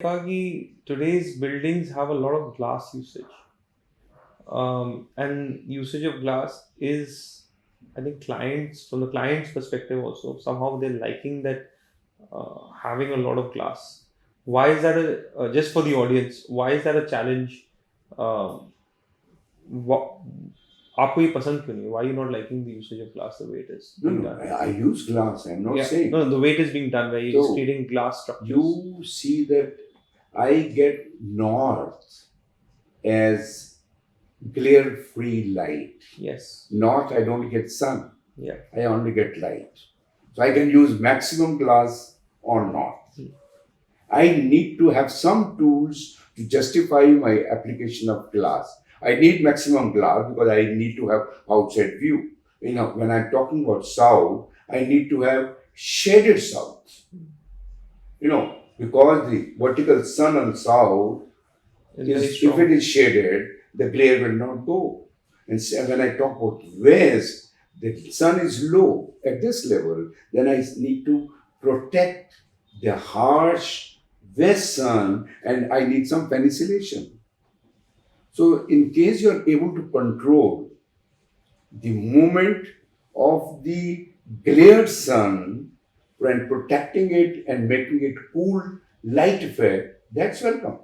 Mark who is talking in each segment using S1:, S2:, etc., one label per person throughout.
S1: Kagi, today's buildings have a lot of glass usage, and usage of glass is, I think, clients from the client's perspective also somehow they're liking that having a lot of glass. Why is that just for the audience? Why is that a challenge? Um, what आपको ये पसंद क्यों नहीं? Why are you not liking the usage of glass the way it is
S2: No,
S1: being
S2: no,
S1: done?
S2: I use glass. I'm not
S1: Yeah,
S2: saying.
S1: no, the way it is being done, where you're just
S2: So
S1: creating glass structures.
S2: you see that I get north as glare-free light.
S1: Yes.
S2: North, I don't get sun.
S1: Yeah.
S2: I only get light. So I can use maximum glass on north. I need to have some tools to justify my application of glass. I need maximum glass because I need to have outside view. When I'm talking about south, I need to have shaded south. Because the vertical sun on south
S1: It's very
S2: is, if
S1: strong.
S2: it is shaded, the glare will not go. And when I talk about west, the sun is low at this level, then I need to protect the harsh west sun and I need some penicillation. So, in case you are able to control the movement of the glared sun and protecting it and making it cool light effect, that's welcome.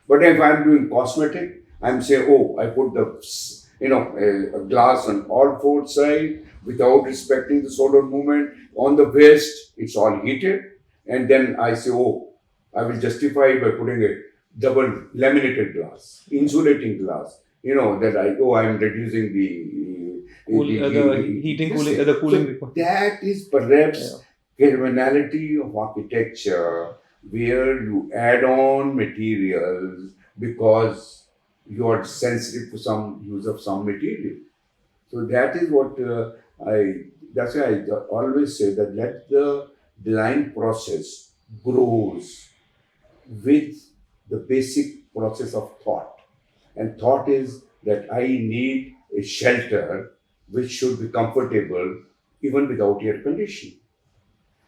S2: But if I'm doing cosmetic, I'm saying, oh, I put a glass on all four sides without respecting the solar movement. On the west, it's all heated. And then I say, oh, I will justify by putting a double laminated glass, insulating glass. I'm reducing
S1: The heating,
S2: this
S1: cooling,
S2: thing.
S1: the cooling
S2: So
S1: requirement.
S2: that is perhaps criminality of architecture where you add on materials because you are sensitive to some use of some material. So that is what that's why I always say that let the design process grows with the basic process of thought. And thought is that I need a shelter which should be comfortable even without air conditioning.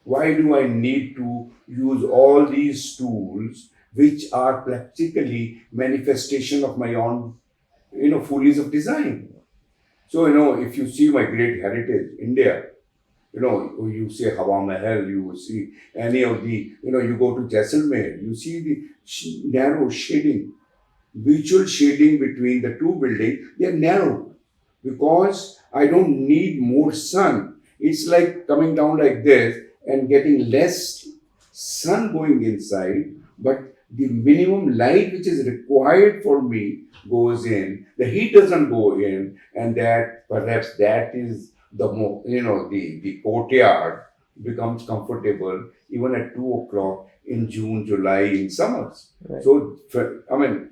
S2: Why do I need to use all these tools which are practically manifestation of my own, follies of design? So, if you see my great heritage, India, you say Hawa Mahal, you see any of the, you go to Jaisalmer, you see the narrow shading, visual shading between the two buildings, they are narrow because I don't need more sun. It's like coming down like this and getting less sun going inside, but the minimum light which is required for me goes in. The heat doesn't go in, and that perhaps that is the more the courtyard becomes comfortable even at 2 o'clock in June, July, in summers.
S1: Right.
S2: So I mean,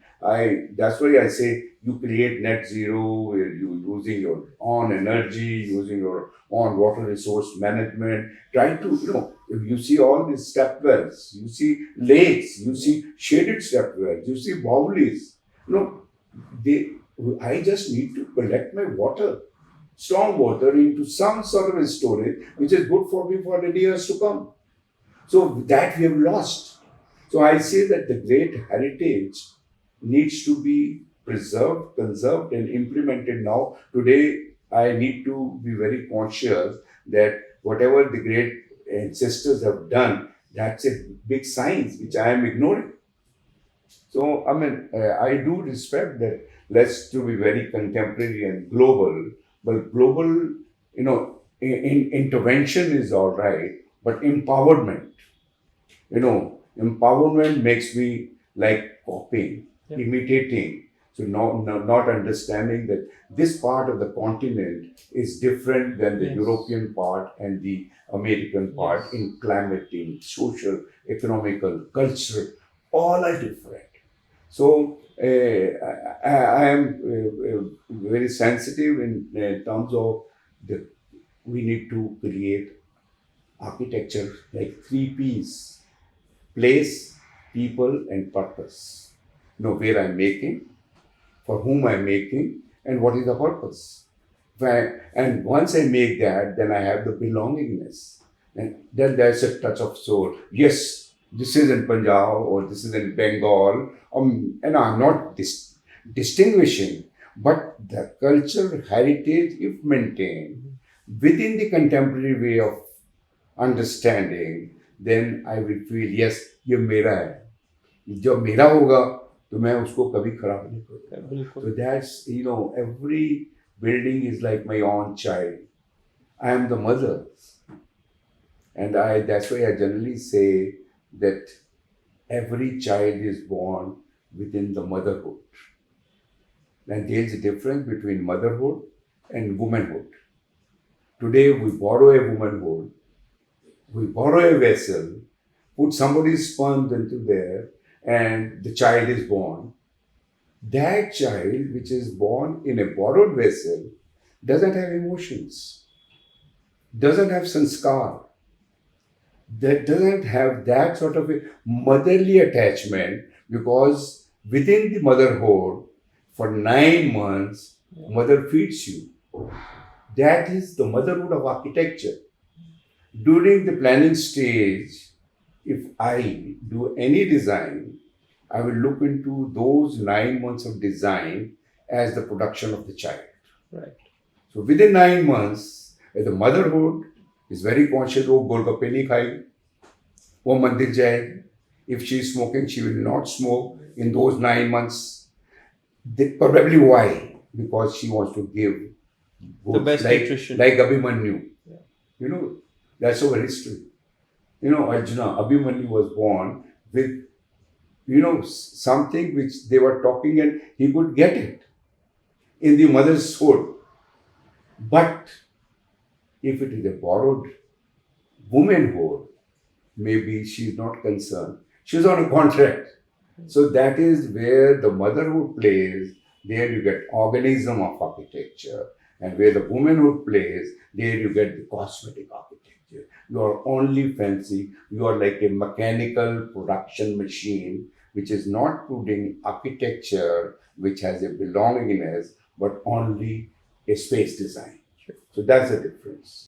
S2: that's why I say you create net zero where you using your own energy, using your own water resource management, trying to you see all these step wells, you see lakes, you see shaded step wells, you see bowlies. They I just need to collect my water, storm water into some sort of a storage which is good for me for the years to come. So that we have lost. So I say that the great heritage needs to be preserved, conserved, and implemented now. Today, I need to be very conscious that whatever the great ancestors have done, that's a big science which I am ignoring. So, I do respect that. Let's to be very contemporary and global, but global, intervention is all right, but empowerment, empowerment makes me like copying, imitating. So not understanding that this part of the continent is different than the
S1: Yes.
S2: European part and the American part
S1: Yes.
S2: in climate, in social, economical, cultural, all are different. So I am very sensitive in terms of the we need to create architecture like three P's: place, people, and purpose. Where I'm making, for whom I'm making, and what is the purpose. And once I make that, then I have the belongingness. And then there's a touch of soul. Yes, this is in Punjab or this is in Bengal, and I'm not distinguishing, but the cultural heritage, if maintained within the contemporary way of understanding, then I will feel yes, ये मेरा है. जब मेरा होगा तो मैं उसको कभी खराब नहीं करूँगा.
S1: बिल्कुल.
S2: So that's, every building is like my own child. I am the mother. And that's why I generally say that every child is born within the motherhood. And there's a difference between motherhood and womanhood. Today we borrow a womanhood, we borrow a vessel, put somebody's sperm into there, and the child is born. That child, which is born in a borrowed vessel, doesn't have emotions, doesn't have sanskar, that doesn't have that sort of a motherly attachment, because within the motherhood, for 9 months, mother feeds you. That is the motherhood of architecture. During the planning stage, if I do any design, I will look into those 9 months of design as the production of the child.
S1: Right.
S2: So within 9 months, the motherhood is very conscious, वो गोलगप्पे नहीं खाएगी, वो मंदिर जाएगी. If she is smoking, she will not smoke in those 9 months. Probably why? Because she wants to give
S1: The best nutrition.
S2: like Abhimanyu.
S1: Yeah.
S2: That's our history. Arjuna, Abhimanyu was born with, something which they were talking and he could get it in the mother's soul. But if it is a borrowed womanhood, maybe she's not concerned. She's on a contract. So that is where the motherhood plays. There you get organism of architecture. And where the womanhood plays, there you get the cosmetic architecture. You are only fancy. You are like a mechanical production machine, which is not putting architecture, which has a belongingness, but only a space design. So that's the difference.